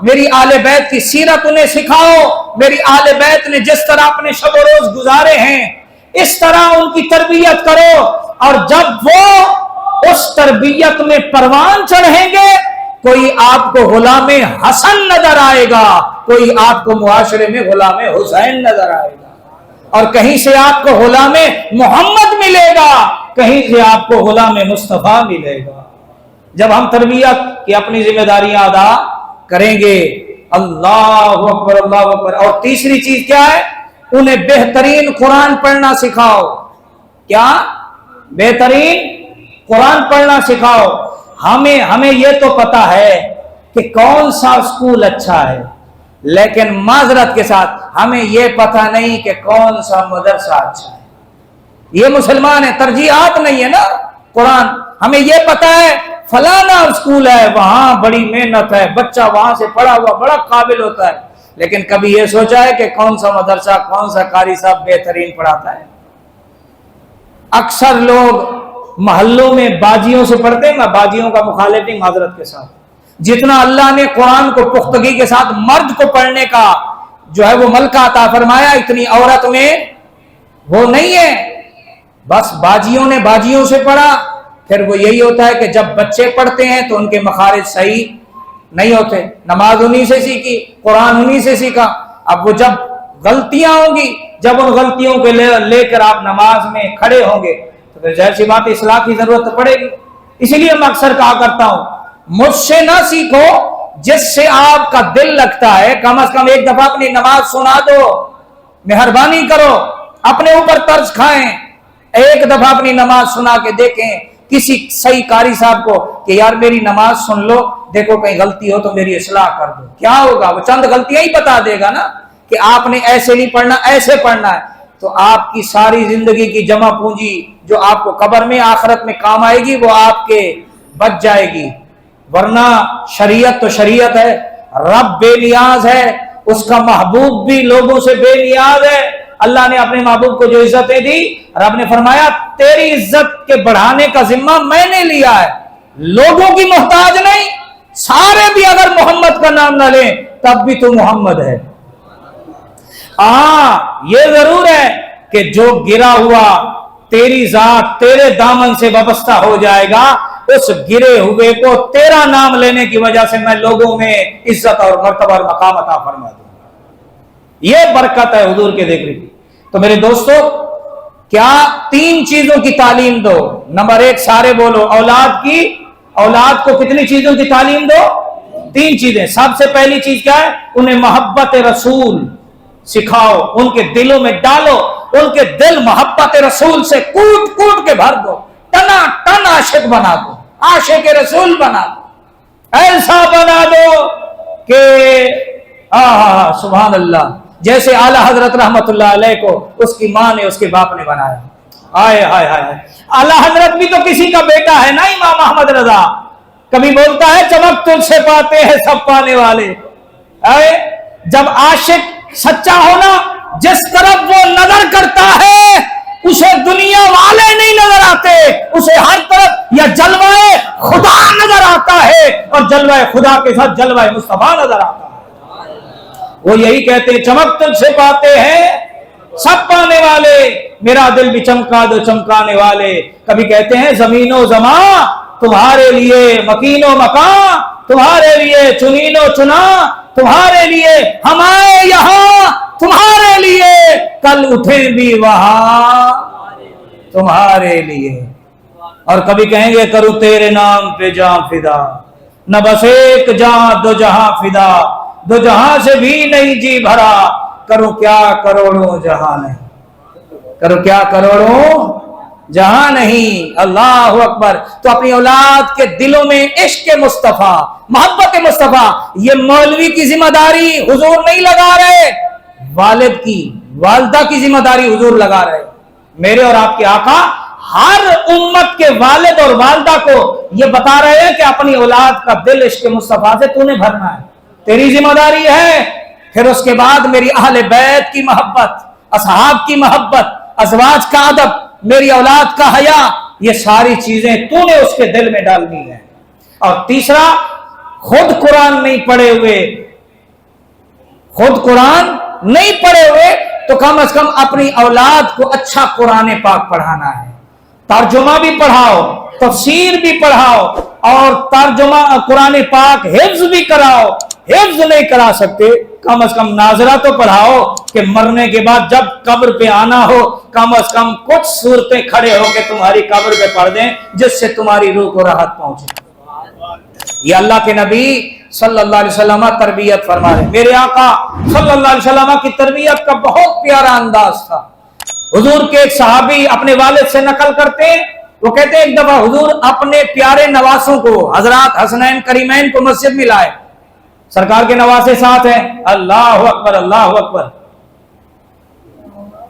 میری اہل بیت کی سیرت انہیں سکھاؤ، میری اہل بیت نے جس طرح اپنے شب و روز گزارے ہیں اس طرح ان کی تربیت کرو، اور جب وہ اس تربیت میں پروان چڑھیں گے کوئی آپ کو غلام حسن نظر آئے گا، کوئی آپ کو معاشرے میں غلام حسین نظر آئے گا، اور کہیں سے آپ کو غلام محمد ملے گا، کہیں سے آپ کو غلام مصطفیٰ ملے گا۔ جب ہم تربیت کی اپنی ذمہ داریاں ادا کریں گے، اللہ اکبر اللہ اکبر۔ اور تیسری چیز کیا ہے؟ انہیں بہترین قرآن پڑھنا سکھاؤ۔ کیا؟ بہترین قرآن پڑھنا سکھاؤ۔ ہمیں یہ تو پتا ہے کہ کون سا اسکول اچھا ہے، لیکن معذرت کے ساتھ ہمیں یہ پتا نہیں کہ کون سا مدرسہ اچھا ہے۔ یہ مسلمان ہے، ترجیحات نہیں ہے نا۔ قرآن ہمیں یہ پتا ہے فلانا اسکول ہے، وہاں بڑی محنت ہے، بچہ وہاں سے پڑھا ہوا بڑا قابل ہوتا ہے، لیکن کبھی یہ سوچا ہے کہ کون سا مدرسہ کون سا قاری صاحب بہترین پڑھاتا ہے؟ اکثر لوگ محلوں میں باجیوں سے پڑھتے ہیں، میں باجیوں کا مخالف نہیں معذرت کے ساتھ، جتنا اللہ نے قرآن کو پختگی کے ساتھ مرد کو پڑھنے کا جو ہے وہ ملکہ عطا فرمایا، اتنی عورت میں وہ نہیں ہے۔ بس باجیوں نے باجیوں سے پڑھا، پھر وہ یہی ہوتا ہے کہ جب بچے پڑھتے ہیں تو ان کے مخارج صحیح نہیں ہوتے، نماز انہی سے سیکھی، قرآن انہی سے سیکھا، اب وہ جب غلطیاں ہوں گی जब उन गलतियों को लेकर आप नमाज में खड़े होंगे तो फिर जाहिर सी बात है इस्लाह की जरूरत तो पड़ेगी। इसीलिए मैं अक्सर कहा करता हूं, मुझसे ना सीखो जिससे आपका दिल लगता है, कम से कम एक दफा अपनी नमाज सुना दो, मेहरबानी करो, अपने ऊपर तर्ज खाएं, एक दफा अपनी नमाज सुना के देखें किसी सही कारी साहब को कि यार मेरी नमाज सुन लो, देखो कहीं गलती हो तो मेरी इस्लाह कर दो। क्या होगा, वो चंद गलतियां ही बता देगा ना कि आपने ऐसे नहीं पढ़ना, ऐसे पढ़ना है। तो आपकी सारी जिंदगी की जमा पूंजी जो आपको कब्र में आखिरत में काम आएगी वो आपके बच जाएगी। वरना शरीयत तो शरीयत है, रब बेनियाज है, उसका महबूब भी लोगों से बेनियाज है। अल्लाह ने अपने महबूब को जो इज्जतें दी, रब ने फरमाया तेरी इज्जत के बढ़ाने का जिम्मा मैंने लिया है, लोगों की मोहताज नहीं। सारे भी अगर मोहम्मद का नाम ना लें तब भी तो मोहम्मद है। ये जरूर है कि जो गिरा हुआ तेरी जात तेरे दामन से वाबस्ता हो जाएगा, उस गिरे हुए को तेरा नाम लेने की वजह से मैं लोगों में इज्जत और मर्तबा और मकाम अता फरमा दूंगा। यह बरकत है हुजूर के जिक्र की। तो मेरे दोस्तों, क्या 3 चीजों की तालीम दो। नंबर 1, सारे बोलो, औलाद को कितनी चीजों की तालीम दो? 3 चीजें। सबसे पहली चीज क्या है? उन्हें मोहब्बत रसूल सिखाओ, उनके दिलों में डालो, उनके दिल मोहब्बत रसूल से कूट कूट के भर दो, टना टन आशिक बना दो, आशिक रसूल बना दो, ऐसा बना दो कि सुभान अल्लाह, जैसे आला हजरत रहमतुल्लाह अलैह को उसकी मां ने उसके बाप ने बनाया। हाय हाय हाय, आला हजरत भी तो किसी का बेटा है ना, इमाम अहमद रजा। कभी बोलता है चमक तुझसे पाते हैं सब पाने वाले। जब आशिक सच्चा होना, जिस तरफ वो नजर करता है उसे दुनिया वाले नहीं नजर आते, उसे हर तरफ या जलवाए खुदा नजर आता है और जलवाए खुदा के साथ जलवाए मुस्तफा नजर आता है। वो यही कहते हैं चमक तुझसे पाते हैं सब पाने वाले, मेरा दिल भी चमका दो चमकाने वाले। कभी कहते हैं जमीनो जमा तुम्हारे लिए, मकीनो मका तुम्हारे लिए, चुनीनो चुना तुम्हारे लिए, हम आए यहां तुम्हारे लिए, कल उठे भी वहां तुम्हारे लिए। और कभी कहेंगे करूं तेरे नाम पे जान फिदा, न बस एक जान दो जहां फिदा, दो जहां से भी नहीं जी भरा, करूं क्या करोड़ों जहां नहीं, करूं क्या करोड़ों जहां नहीं। अल्लाह अकबर। तो अपनी औलाद के दिलों में इश्क मुस्तफा, मोहब्बत मुस्तफा, ये मौलवी की जिम्मेदारी हुजूर नहीं लगा रहे, वालिद की, वालदा की जिम्मेदारी हुजूर लगा रहे। मेरे और आपके आका हर उम्मत के वालिद और वालदा को ये बता रहे हैं कि अपनी औलाद का दिल इश्क मुस्तफा से तूने भरना है, तेरी जिम्मेदारी है। फिर उसके बाद मेरी अहले बैत की मोहब्बत, असहाब की मोहब्बत, अज़वाज का अदब, मेरी औलाद का हया, ये सारी चीजें तूने उसके दिल में डालनी है। और तीसरा, खुद कुरान नहीं पढ़े हुए, खुद कुरान नहीं पढ़े हुए तो कम से कम अपनी औलाद को अच्छा कुरान पाक पढ़ाना है। तर्जुमा भी पढ़ाओ, तफसीर भी पढ़ाओ और तर्जुमा कुरान पाक हिफ्ज भी कराओ। हिफ्ज नहीं करा सकते, कम से कम नाजरा तो पढ़ाओ कि मरने के बाद जब कब्र पे आना हो कम से कम कुछ सूरतें खड़े होकर तुम्हारी कब्र पे पढ़ दें जिससे तुम्हारी रूह को राहत पहुंचे। ये अल्लाह के नबी सल्लल्लाहु अलैहि वसल्लम तरबियत फरमा रहे। मेरे आका सल्लल्लाहु अलैहि वसल्लम की तरबियत का बहुत प्यारा अंदाज था। हुजूर के एक सहाबी अपने वालिद से नकल करते हैं, वो कहते हैं एक दफा हुजूर अपने प्यारे नवासों को, हजरत हसनैन करीमैन को मस्जिद में लाए, सरकार के नवासे साथ हैं। अल्लाह अकबर अल्लाह अकबर।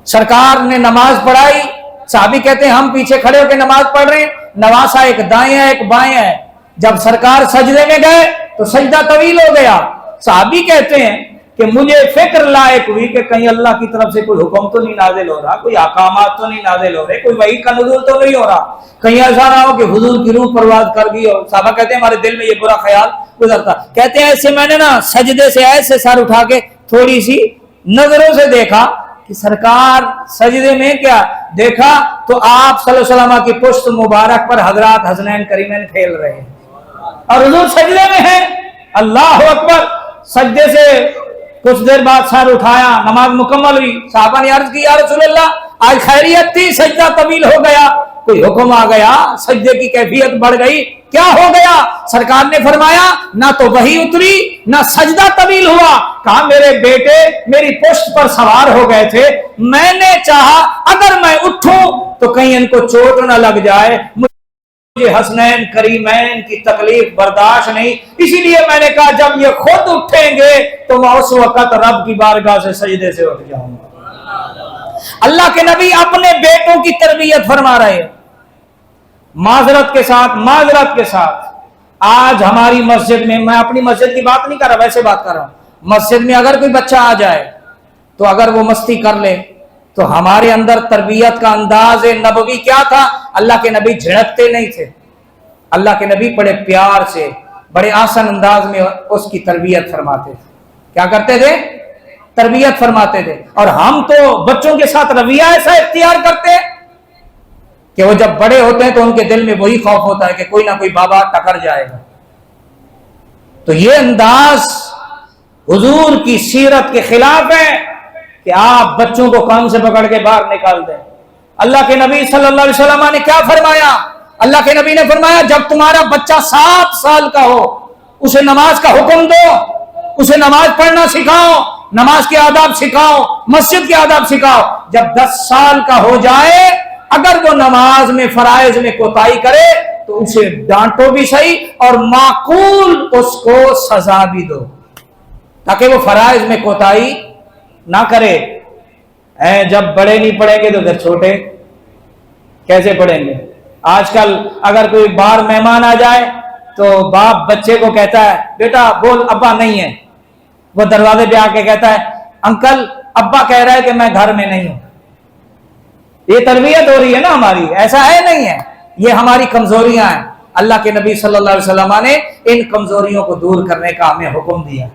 सरकार ने नमाज पढ़ाई, साहबी कहते हैं हम पीछे खड़े होकर नमाज पढ़ रहे हैं, नवासा एक दाएं है एक बाएं है। जब सरकार सजदे में गए तो सजदा तवील हो गया। साहबी कहते हैं कि मुझे फिक्र लायक हुई कि कहीं अल्लाह की तरफ से कोई हुक्म तो नहीं नाजिल हो रहा, कोई अहकामात तो नहीं नाजिल हो रहे, कोई वही का नुज़ूल तो नहीं हो रहा, कहीं ऐसा ना हो कि हुजूर की रूह परवाज कर गई हो। साहबा कहते हैं हमारे दिल में ये बुरा ख्याल गुजरता। कहते हैं ऐसे मैंने ना सजदे से ऐसे सर उठा के थोड़ी सी नजरों से देखा कि सरकार सजदे में क्या देखा तो आप सल्लल्लाहु अलैहि वसल्लम की पुश्त मुबारक पर हजरत हसनैन करीमैन खेल रहे हैं और हुजूर सजदे में है। अल्लाह अकबर। सजदे से कुछ देर बाद सर उठाया, नमाज मुकम्मल हुई। साहबा ने अर्ज की, या रसूल अल्लाह आज खैरियत थी, सजदा तवील हो गया, कोई हुक्म आ गया, सजदे की कैफियत बढ़ गई, क्या हो गया? सरकार ने फरमाया ना तो वही उतरी ना सजदा तवील हुआ। कहा मेरे बेटे मेरी पुश्त पर सवार हो गए थे, मैंने चाहा अगर मैं उठूं तो कहीं इनको चोट ना लग जाए, मुझे हसनैन करीमैन की तकलीफ बर्दाश्त नहीं, इसीलिए मैंने कहा जब ये खुद उठेंगे तो मैं उस वक्त रब की बारगाह से सजदे से उठ जाऊंगा। अल्लाह के नबी अपने बेटों की तरबियत फरमा रहे हैं। माजरत के साथ आज हमारी मस्जिद में, मैं अपनी मस्जिद की बात नहीं कर रहा, वैसे बात कर रहा हूं, मस्जिद में अगर कोई बच्चा आ जाए तो अगर वो मस्ती कर ले तो हमारे अंदर तरबियत का अंदाज नबवी क्या था? अल्लाह के नबी झिड़कते नहीं थे, अल्लाह के नबी बड़े प्यार से बड़े आसान अंदाज में उसकी तरबियत फरमाते थे। क्या करते थे? तरबियत फरमाते थे। और हम तो बच्चों के साथ रवैया ऐसा इख्तियार करते हैं कि वो जब बड़े होते हैं तो उनके दिल में वही खौफ होता है कि कोई ना कोई बाबा टकर जाएगा। तो ये अंदाज हुजूर की सीरत के खिलाफ है कि आप बच्चों को कान से पकड़ के बाहर निकाल दें। अल्लाह के नबी सल्लल्लाहु अलैहि वसल्लम ने क्या फरमाया? अल्लाह के नबी ने फरमाया जब तुम्हारा बच्चा 7 साल का हो उसे नमाज का हुक्म दो, उसे नमाज पढ़ना सिखाओ, नमाज के आदाब सिखाओ, मस्जिद के आदाब सिखाओ। जब 10 साल का हो जाए अगर वो नमाज में फराइज में कोताही करे तो उसे डांटो भी सही और माकूल उसको सजा भी दो ताकि वो फराइज में कोताही ना करे। जब बड़े नहीं पढ़ेंगे तो फिर छोटे कैसे पढ़ेंगे? आजकल अगर कोई बाहर मेहमान आ जाए तो बाप बच्चे को कहता है बेटा बोल अब्बा नहीं है, वो दरवाजे पे आके कहता है अंकल अब्बा कह रहा है कि मैं घर में नहीं हूं। ये तरबियत हो रही है ना हमारी? ऐसा है नहीं है? ये हमारी कमजोरियां हैं। अल्लाह के नबी सल्लल्लाहु अलैहि वसल्लम ने इन कमजोरियों को दूर करने का हमें हुक्म दिया।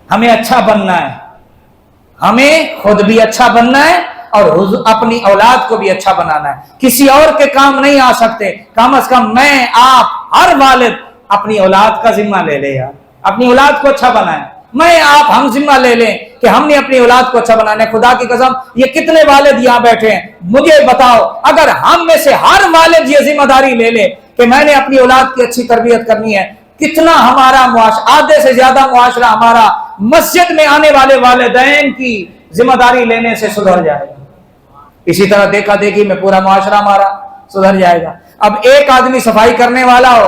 हमें अच्छा बनना है, हमें खुद भी अच्छा बनना है और अपनी औलाद को भी अच्छा बनाना है। किसी और के काम नहीं आ सकते, कम से कम मैं आप हर वालिद अपनी औलाद का जिम्मा ले ले यार, अपनी औलाद को अच्छा बनाए। मैं आप हम जिम्मा ले लें कि हमने अपनी औलाद को अच्छा बनाना है। खुदा की कसम ये कितने वालिद यहां बैठे हैं, मुझे बताओ अगर हम में से हर वालिद ये जिम्मेदारी ले ले कि मैंने अपनी औलाद की अच्छी तरबियत करनी है, कितना हमारा आधे से ज्यादा मुआशरा हमारा मस्जिद में आने वाले वालिदैन की जिम्मेदारी लेने से सुधर जाएगा। इसी तरह देखा देखी में पूरा मुआशरा हमारा सुधर जाएगा। अब एक आदमी सफाई करने वाला हो,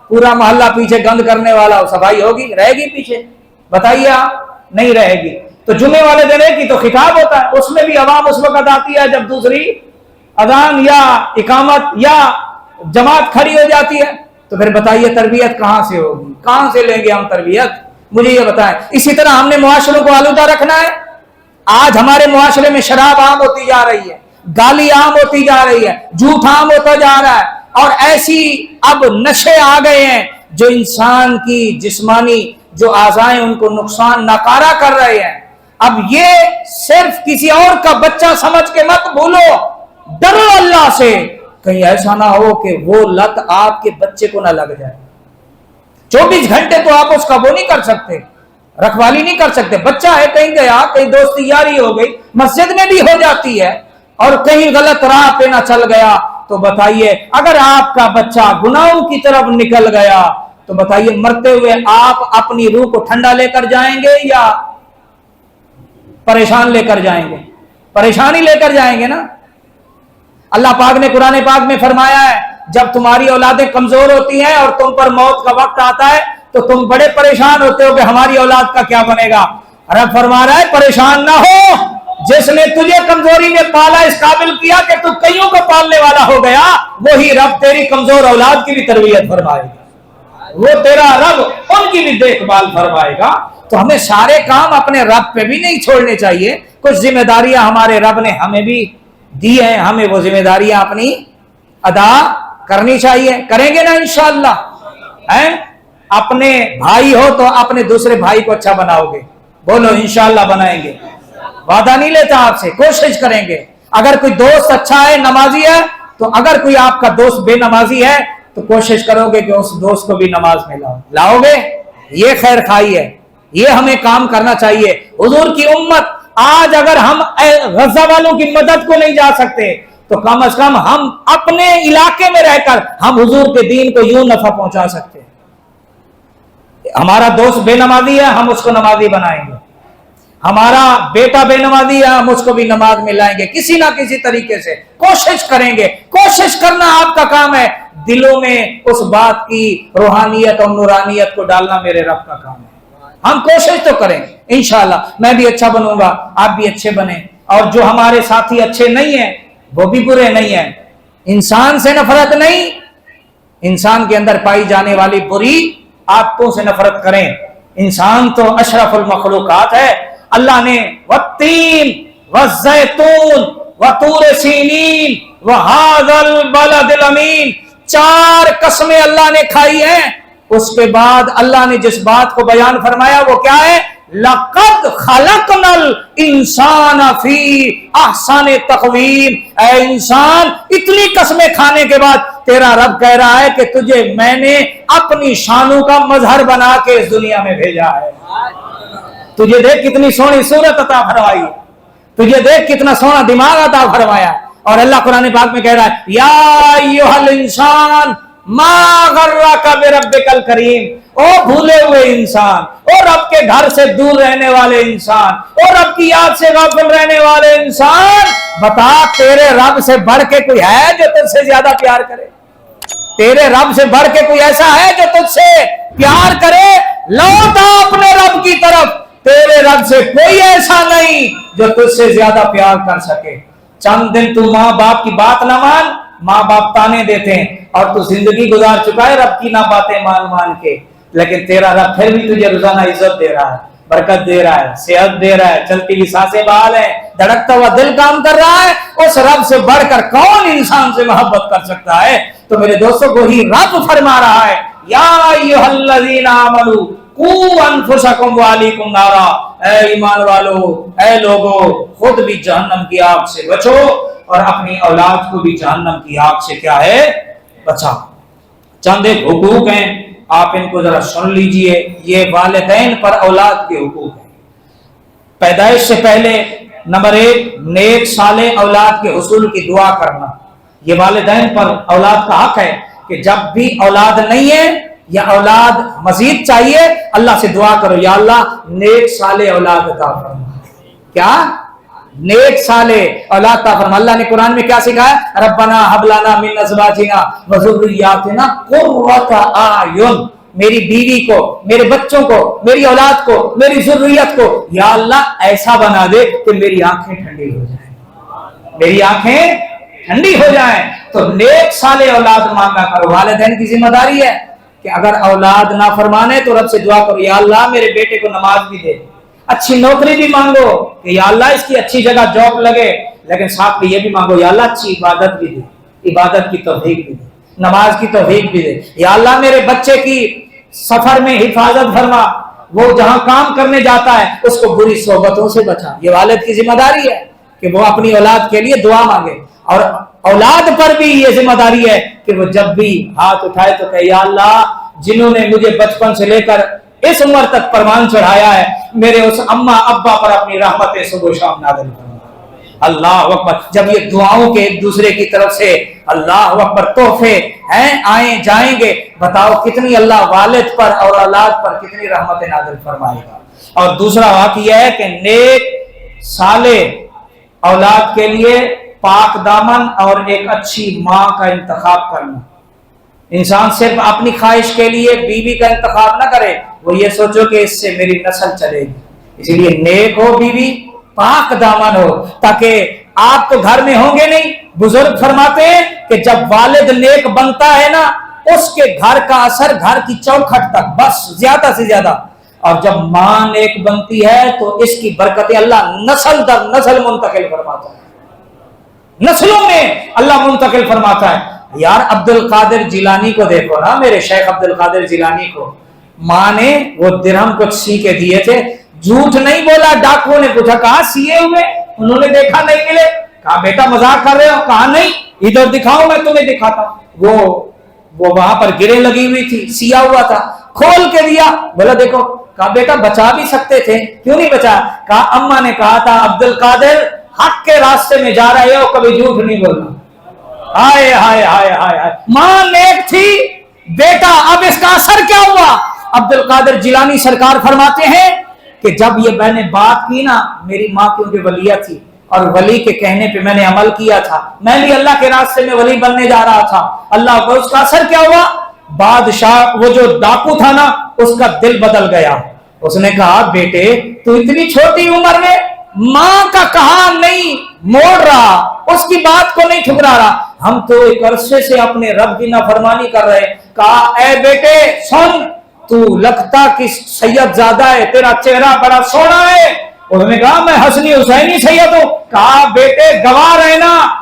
पूरा मोहल्ला पीछे गंद करने वाला हो, सफाई होगी? रहेगी पीछे? बताइए आप, नहीं रहेगी। तो जुमे वाले दिन की तो खिताब होता है, उसमें भी अवाम उस वक्त आती है जब दूसरी अजान या इकामत या जमात खड़ी हो जाती है। तो फिर बताइए तरबियत कहां से होगी? कहां से लेंगे हम तरबियत? मुझे ये बताएं। इसी तरह हमने मुआशरों को आलूदा रखना है। आज हमारे मुआशरे में शराब आम होती जा रही है, गाली आम होती जा रही है, झूठ आम होता जा रहा है और ऐसी अब नशे आ गए हैं जो इंसान की जिस्मानी जो आज़ाएं उनको नुकसान नाकारा कर रहे हैं। अब ये सिर्फ किसी और का बच्चा समझ के मत भूलो, डरो अल्लाह से, कहीं ऐसा ना हो कि वो लत आपके बच्चे को ना लग जाए। 24 घंटे तो आप उसका वो नहीं कर सकते, रखवाली नहीं कर सकते। बच्चा है, कहीं गया, कहीं दोस्ती यारी हो गई, मस्जिद में भी हो जाती है और कहीं गलत राह पे ना चल गया तो बताइए अगर आपका बच्चा गुनाहों की तरफ निकल गया तो बताइए मरते हुए आप अपनी रूह को ठंडा लेकर जाएंगे या परेशान लेकर जाएंगे? परेशानी लेकर जाएंगे ना। अल्लाह पाक ने कुरान पाक में फरमाया है जब तुम्हारी औलादें कमजोर होती हैं और तुम पर मौत का वक्त आता है तो तुम बड़े परेशान होते हो कि हमारी औलाद का क्या बनेगा। रब फरमा रहा है परेशान ना हो, जिसने तुझे कमजोरी में पाला, इस काबिल किया कि तू कईयों को पालने वाला हो गया, वही रब तेरी कमजोर औलाद की भी तरबियत फरमाएगा, वो तेरा रब उनकी भी देखभाल फरमाएगा। तो हमें सारे काम अपने रब पे भी नहीं छोड़ने चाहिए। कुछ जिम्मेदारियां हमारे रब ने हमें भी दी हैं, हमें वो जिम्मेदारियां अपनी अदा करनी चाहिए। करेंगे ना इंशाअल्लाह? हैं? अपने भाई हो तो अपने दूसरे भाई को अच्छा बनाओगे? बोलो इंशाअल्लाह बनाएंगे। वादा नहीं लेता आपसे, कोशिश करेंगे। अगर कोई दोस्त अच्छा है, नमाजी है, तो अगर कोई आपका दोस्त बेनमाजी है तो कोशिश करोगे कि उस दोस्त को भी नमाज में लाओगे। ये खैर खाई है। ये हमें काम करना चाहिए। हुजूर की उम्मत आज अगर हम गजा वालों की मदद को नहीं जा सकते तो कम से कम हम अपने इलाके में रहकर हम हुजूर के दीन को यूं नफा पहुंचा सकते हैं। हमारा दोस्त बेनमाजी है, हम उसको नमाजी बनाएंगे। हमारा बेटा बेनमाजी है, हम उसको भी नमाज में लाएंगे। किसी ना किसी तरीके से कोशिश करेंगे। कोशिश करना आपका काम है। दिलों में उस बात की रूहानियत और नूरानियत को डालना मेरे रब का काम है। हम कोशिश तो करें, इंशाअल्लाह मैं भी अच्छा बनूंगा, आप भी अच्छे बने, और जो हमारे साथी अच्छे नहीं है वो भी बुरे नहीं है। इंसान से नफरत नहीं, इंसान के अंदर पाई जाने वाली बुरी आदतों से नफरत करें। इंसान तो अशरफुल मखलूकात है। अल्लाह ने वत्तीन वज़ैतून वतूर सीनीन वहाज़ल बलदिल अमीन 4 कसमें अल्लाह ने खाई हैं। उसके बाद अल्लाह ने जिस बात को बयान फरमाया वो क्या है? लक़द खलक़नल इंसान फी अहसन तक़वीम। ऐ इंसान, इतनी कसमें खाने के बाद तेरा रब कह रहा है कि तुझे मैंने अपनी शानों का मजहर बना के इस दुनिया में भेजा है। तुझे देख कितनी सोहनी सूरत अता फरमाई, तुझे देख कितना सोहना दिमाग अता फरमाया। और अल्लाह कुरान पाक में कह रहा है या अय्युहल इंसान मा गर्रका बिरब्बिकल करीम। ओ भूले हुए इंसान, ओ रब के घर से दूर रहने वाले इंसान, ओ रब की याद से गाफिल रहने वाले इंसान, बता तेरे रब से बढ़ के कोई है जो तुझसे ज्यादा प्यार करे? तेरे रब से बढ़ के कोई ऐसा है जो तुझसे प्यार करे? लौट आ अपने रब की तरफ। तेरे रब से कोई ऐसा नहीं जो तुझसे ज्यादा प्यार कर सके। चंद दिन तू माँ बाप की बात ना मान, माँ बाप ताने देते हैं, और तू जिंदगी गुजार चुका है रब की ना बातें मान मान के, लेकिन तेरा रब फिर भी तुझे रोजाना इज्जत दे रहा है, बरकत दे रहा है, सेहत दे रहा है, चलती हुई सांसें बहाल है, धड़कता हुआ दिल काम कर रहा है। उस रब से बढ़कर कौन इंसान से मोहब्बत कर सकता है? तो मेरे दोस्तों को ही रब फरमा रहा है या अय्युहल्लज़ीना आमनू कू अनफुसकुम व अहलीकुम नारा। ऐ ईमान वालो, ऐ लोगो, खुद भी जहन्नम की आग से बचो और अपनी औलाद को भी जहन्नम की आग से क्या है? बचाओ। चंद एक हुकूक हैं, आप इनको जरा सुन लीजिए। ये वालिदैन पर औलाद के हुकूक हैं। पैदाइश से पहले नंबर 1, नेक साले औलाद के हुसूल की दुआ करना। ये वालिदैन पर औलाद का हक है कि जब भी औलाद नहीं है या औलाद मजीद चाहिए, अल्लाह से दुआ करो, या अल्लाह नेक साले औलाद अता फरमा। क्या? नेक साले औलाद अता फरमा। अल्लाह ने कुरान में क्या सिखाया? रब्बना हब लना मिन अज़वाजिना व ज़ुर्रिय्यातिना क़ुर्रता आयुन। मेरी बीवी को, मेरे बच्चों को, मेरी औलाद को, मेरी ज़ुर्रियत को या अल्लाह ऐसा बना दे कि मेरी आंखें ठंडी हो जाएं, मेरी आंखें ठंडी हो जाएं। तो नेक साले औलाद मांगा करो। वालिदैन की जिम्मेदारी है कि अगर औलाद ना फरमाने तो रब से दुआ करो, या अल्लाह मेरे बेटे को नमाज भी दे, अच्छी नौकरी भी मांगो कि या अल्लाह इसकी अच्छी जगह जॉब लगे, लेकिन साथ में ये भी मांगो या अल्लाह अच्छी इबादत भी दे, इबादत की तौफीक भी दे, नमाज की तौफीक भी दे। या अल्लाह मेरे बच्चे की सफर में हिफाजत फरमा, वो जहां काम करने जाता है उसको बुरी सोबतों से बचा। ये वालिद की जिम्मेदारी है कि वो अपनी औलाद के लिए दुआ मांगे। और औलाद पर भी ये जिम्मेदारी है कि वो जब भी हाथ उठाए तो कहे या अल्लाह जिन्होंने मुझे बचपन से लेकर इस उम्र तक परवान चढ़ाया है, मेरे उस अम्मा अब्बा पर अपनी रहमतें सुबह शाम नाज़िल फरमा। अल्लाह अकबर। जब ये दुआओं के एक दूसरे की तरफ से अल्लाह अकबर तोहफे हैं आए जाएंगे, बताओ कितनी अल्लाह वालिद पर और औलाद पर कितनी रहमतें नाज़िल फरमाएगा। और दूसरा वाक़या है कि नेक साले औलाद के लिए पाक दामन और एक अच्छी माँ का इंतखाब करना। इंसान सिर्फ अपनी ख्वाहिश के लिए बीवी का इंतखाब ना करे, वो ये सोचो कि इससे मेरी नस्ल चलेगी। इसीलिए नेक हो बीवी, पाक दामन हो, ताकि आप तो घर में होंगे नहीं। बुजुर्ग फरमाते हैं कि जब वालिद नेक बनता है ना, उसके घर का असर घर की चौखट तक, बस ज्यादा से ज्यादा। और जब मां नेक बनती है तो इसकी बरकतें अल्लाह नस्ल दर नस्ल मुंतकिल फरमाता है, नस्लों में अल्लाह मुंतकिल फरमाता है। यार अब्दुल कादिर जिलानी को देखो ना, मेरे शेख अब्दुल कादिर जिलानी को माँ ने वो दिरहम कुछ सी के दिए थे, झूठ नहीं बोला। डाकुओं ने पूछा कहाँ सिए हुए, उन्होंने देखा नहीं मिले। कहा बेटा मजाक कर रहे हो? कहा नहीं, इधर दिखाओ मैं तुम्हें दिखाता। वो वहां पर गिरे लगी हुई थी, सिया हुआ था, खोल के दिया, बोला देखो कहा बेटा बचा भी सकते थे, क्यों नहीं बचा? कहा अम्मा ने कहा था अब्दुल कादिर हक के रास्ते में जा रहे हो, कभी झूठ नहीं बोलना। हाय हाय हाय हाय हाय, मां नेक थी, बेटा अब इसका असर क्या हुआ? अब्दुल कादिर जिलानी सरकार फरमाते हैं कि जब ये मैंने बात की ना, मेरी माँ क्योंकि वलिया थी और वली के कहने पे मैंने अमल किया था, मैं भी अल्लाह के रास्ते में वली बनने जा रहा था, अल्लाह को उसका असर क्या हुआ? बादशाह वो जो डाकू था ना, उसका दिल बदल गया। उसने कहा बेटे तू इतनी छोटी उम्र में माँ का कहा नहीं मोड़ रहा, उसकी बात को नहीं ठुकरा रहा, हम तो एक अरसे से अपने रब की नाफरमानी कर रहे। कहा ए बेटे सुन, तू लगता कि सैयद ज्यादा है, तेरा चेहरा बड़ा सोना है। उसने कहा मैं हसनी हुसैनी सैयद हूं। कहा बेटे गवाह रहना,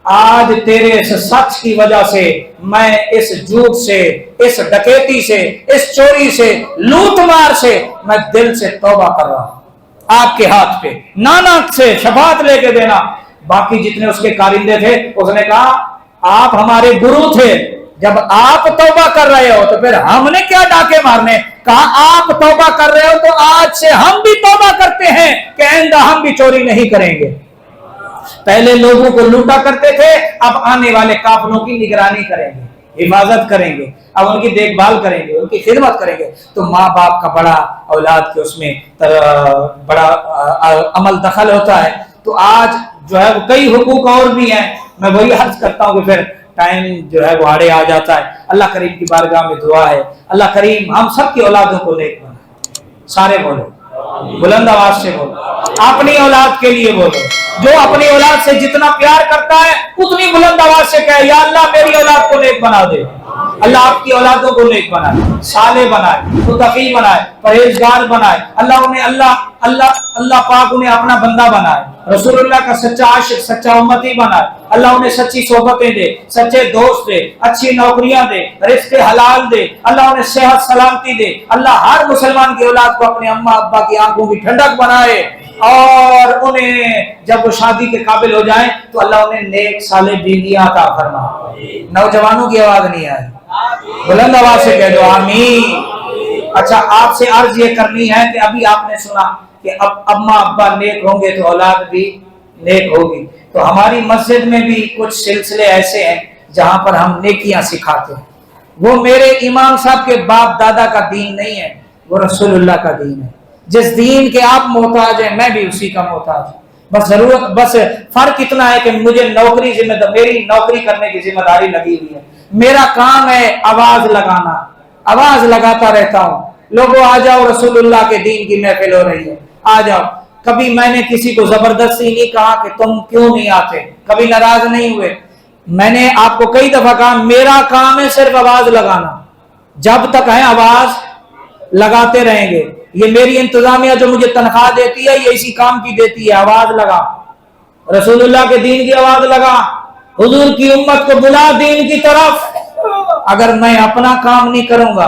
आज तेरे इस सच की वजह से मैं इस झूठ से, इस डकैती से, इस चोरी से, लूट मार से मैं दिल से तौबा कर रहा हूं। आपके हाथ पे नाना से शफात लेके देना। बाकी जितने उसके कारिंदे थे, उसने कहा आप हमारे गुरु थे, जब आप तौबा कर रहे हो तो फिर हमने क्या डाके मारने? कहा आप तौबा कर रहे हो तो आज से हम भी तौबा करते हैं कि आइंदा हम भी चोरी नहीं करेंगे। पहले लोगों को लूटा करते थे, अब आने वाले काफिरों की निगरानी करेंगे, हिफाजत करेंगे, अब उनकी देखभाल करेंगे, उनकी खिदमत करेंगे। तो माँ बाप का बड़ा औलाद के उसमें बड़ा अमल दखल होता है। तो आज जो है कई हुकूक और भी हैं, मैं वही अर्ज करता हूँ कि फिर टाइम जो है वो आड़े आ जाता है। अल्लाह करीम की बारगाह में दुआ है, अल्लाह करीम हम सब की औलादों को नेक बनाए। सारे बोलो, बुलंद आवाज से बोलो, अपनी औलाद के लिए बोलो। जो अपनी औलाद से जितना प्यार करता है उतनी बुलंद आवाज से कहे या अल्लाह मेरी औलाद को नेक बना दे। अल्लाह आपकी औलादों को नेक बनाए, साले बनाए, मुत्तकी बनाए, परहेजगार बनाए। अल्लाह उन्हें अल्लाह पाक उन्हें अपना बंदा बनाए, रसूलुल्लाह का सच्चा आशिक, सच्चा उम्मती बनाए। अल्लाह उन्हें सच्ची सोहबतें दे, सच्चे दोस्त दे, अच्छी नौकरियां दे, रिज़्क़ हलाल दे। अल्लाह उन्हें सेहत सलामती दे। अल्लाह हर मुसलमान की औलाद को अपने अम्मा अब्बा की आंखों की ठंडक बनाए, और उन्हें जब वो शादी के काबिल हो जाए तो अल्लाह उन्हें नेक साले बीवियां अता फरमाए। नौजवानों की आवाज नहीं आई, बुलंद आवाज से कह दो आमीन। अच्छा, आपसे अर्ज ये करनी है कि अभी आपने सुना कि अब अम्मा अब्बा नेक होंगे तो औलाद भी नेक होगी। तो हमारी मस्जिद में भी कुछ सिलसिले ऐसे हैं जहां पर हम नेकियां सिखाते हैं। वो मेरे इमाम साहब के बाप दादा का दीन नहीं है, वो रसूलुल्लाह का दीन है। जिस दीन के आप मोहताज हैं मैं भी उसी का मोहताज हूँ। बस फर्क इतना है कि मुझे मेरी नौकरी करने की जिम्मेदारी लगी हुई है। मेरा काम है आवाज लगाना, आवाज लगाता रहता हूँ। लोगों आ जाओ, रसूलुल्लाह के दीन की महफिल हो रही है, आ जाओ। कभी मैंने किसी को जबरदस्ती नहीं कहा कि तुम क्यों नहीं आते, कभी नाराज नहीं हुए। मैंने आपको कई दफा कहा मेरा काम है सिर्फ आवाज लगाना, जब तक है आवाज लगाते रहेंगे। ये मेरी इंतजामिया जो मुझे तनख्वाह देती है ये इसी काम की देती है, आवाज लगा, रसूलुल्लाह के दीन की आवाज लगा, हुजूर की उम्मत को बुला दीन की तरफ। अगर मैं अपना काम नहीं करूंगा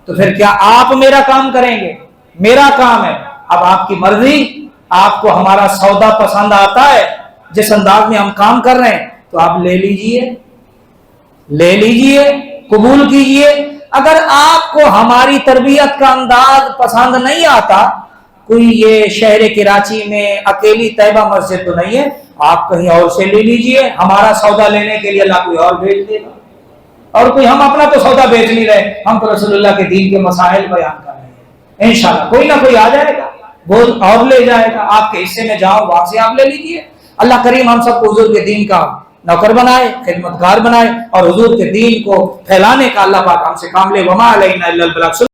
तो फिर क्या आप मेरा काम करेंगे? मेरा काम है। अब आपकी मर्जी, आपको हमारा सौदा पसंद आता है, जिस अंदाज में हम काम कर रहे हैं तो आप ले लीजिए, ले लीजिए, कबूल कीजिए। अगर आपको हमारी तरबियत का अंदाज पसंद नहीं आता, कोई ये शहर कराची में अकेली तैयबा मस्जिद तो नहीं है, आप कहीं और से ले लीजिए। हमारा सौदा लेने के लिए अल्लाह कोई और भेज देगा। और कोई, हम अपना तो सौदा बेच नहीं रहे, हम तो रसूलुल्लाह के दीन के मसाइल बयान कर रहे हैं। इंशाल्लाह कोई ना कोई आ जाएगा, वो और ले जाएगा, आपके हिस्से में जाओ वहां से आप ले लीजिए। अल्लाह करीम हम सबको हुजूर के दीन का नौकर बनाए, खिदमतगार बनाए, और हुजूर के दीन को फैलाने का अल्लाह पाक हमसे काम ले। वमा अलैना इल्लल बलाग।